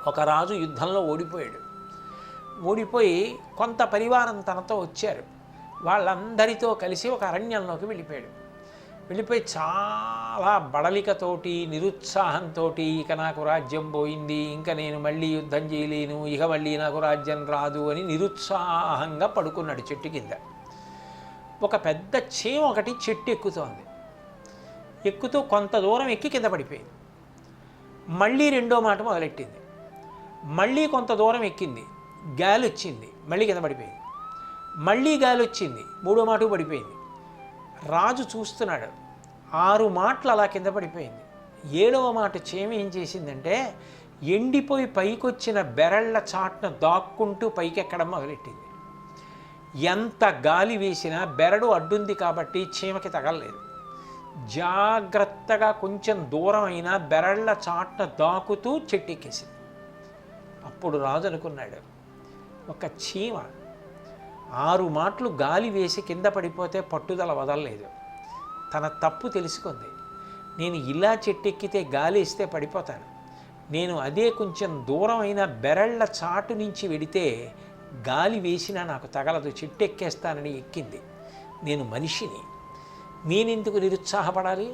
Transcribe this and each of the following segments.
ఒక రాజు యుద్ధంలో ఓడిపోయాడు. ఓడిపోయి కొంత పరివారం తనతో వచ్చారు. వాళ్ళందరితో కలిసి ఒక అరణ్యంలోకి వెళ్ళిపోయాడు. వెళ్ళిపోయి చాలా బడలికతోటి, నిరుత్సాహంతో, ఇక నాకు రాజ్యం పోయింది, ఇంకా నేను మళ్ళీ యుద్ధం చేయలేను, ఇక మళ్ళీ నాకు రాజ్యం రాదు అని నిరుత్సాహంగా పడుకున్నాడు చెట్టు కింద. ఒక పెద్ద చీమ ఒకటి చెట్టు ఎక్కుతోంది. ఎక్కుతూ కొంత దూరం ఎక్కి కింద పడిపోయింది. మళ్ళీ రెండో మాట మొదలెట్టింది. మళ్ళీ కొంత దూరం ఎక్కింది, గాలి వచ్చింది, మళ్ళీ కింద పడిపోయింది. మళ్ళీ గాలి వచ్చింది, మూడో మాట పడిపోయింది. రాజు చూస్తున్నాడు. 6 మాటలు అలా కింద పడిపోయింది. 7వ మాట చీమ ఏం చేసిందంటే ఎండిపోయి పైకొచ్చిన బెరళ్ళ చాటున దాక్కుంటూ పైకెక్కడం మొదలెట్టింది. ఎంత గాలి వేసినా బెరడు అడ్డుంది కాబట్టి చీమకి తగలలేదు. జాగ్రత్తగా కొంచెం దూరం అయినా బెరళ్ళ చాటున దాకుతూ చెట్టెక్కేసింది. అప్పుడు రాజు అనుకున్నాడు, ఒక చీమ 6 మాటలు గాలి వేసి కింద పడిపోతే పట్టుదల వదలలేదు. తన తప్పు తెలుసుకుంది. నేను ఇలా చెట్టెక్కితే గాలి ఇస్తే పడిపోతాను, నేను అదే కొంచెం దూరం అయిన బెరళ్ళ చాటు నుంచి వెడితే గాలి వేసినా నాకు తగలదు, చెట్టెక్కేస్తానని ఎక్కింది. నేను మనిషిని, నేనెందుకు నిరుత్సాహపడాలి?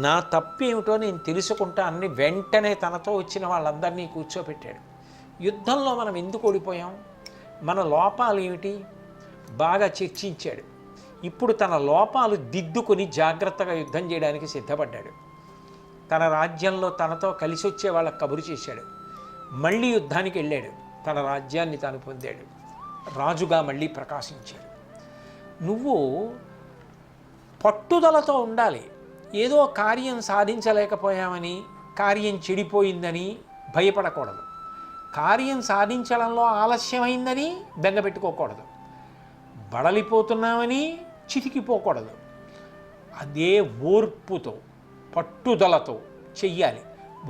నా తప్పేమిటో నేను తెలుసుకుంటానని వెంటనే తనతో వచ్చిన వాళ్ళందరినీ కూర్చోపెట్టాడు. యుద్ధంలో మనం ఎందుకు ఓడిపోయాం, మన లోపాలు ఏమిటి బాగా చర్చించాడు. ఇప్పుడు తన లోపాలు దిద్దుకొని జాగ్రత్తగా యుద్ధం చేయడానికి సిద్ధపడ్డాడు. తన రాజ్యంలో తనతో కలిసి వచ్చే వాళ్ళకి కబురు చేశాడు. మళ్ళీ యుద్ధానికి వెళ్ళాడు. తన రాజ్యాన్ని తాను పొందాడు. రాజుగా మళ్ళీ ప్రకాశించాడు. నువ్వు పట్టుదలతో ఉండాలి. ఏదో కార్యం సాధించలేకపోయామని, కార్యం చెడిపోయిందని భయపడకూడదు. కార్యం సాధించడంలో ఆలస్యమైందని బెంగపెట్టుకోకూడదు. బడలిపోతున్నామని చితికిపోకూడదు. అదే ఓర్పుతో, పట్టుదలతో చెయ్యాలి.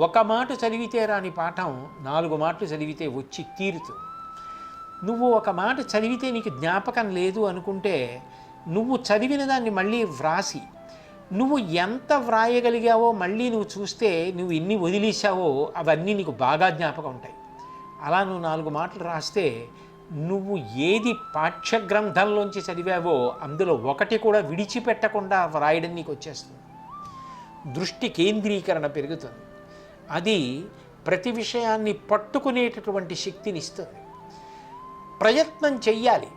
ఒక మాట చదివితే రాని పాఠం 4 మాటలు చదివితే వచ్చి తీరుతుంది. నువ్వు ఒక మాట చదివితే నీకు జ్ఞాపకం లేదు అనుకుంటే నువ్వు చదివిన దాన్ని మళ్ళీ వ్రాసి నువ్వు ఎంత వ్రాయగలిగావో మళ్ళీ నువ్వు చూస్తే నువ్వు ఎన్ని వదిలేసావో అవన్నీ నీకు బాగా జ్ఞాపకం ఉంటాయి. అలా నువ్వు 4 మాటలు రాస్తే నువ్వు ఏది పాఠ్యగ్రంథంలోంచి చదివావో అందులో ఒకటి కూడా విడిచిపెట్టకుండా వ్రాయడం నీకు వచ్చేస్తుంది. దృష్టి కేంద్రీకరణ పెరుగుతుంది. అది ప్రతి విషయాన్ని పట్టుకునేటటువంటి శక్తిని ఇస్తుంది. ప్రయత్నం చెయ్యాలి,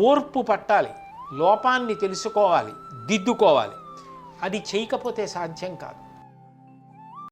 ఓర్పు పట్టాలి, లోపాన్ని తెలుసుకోవాలి, దిద్దుకోవాలి. అది చేయకపోతే సాధ్యం కాదు.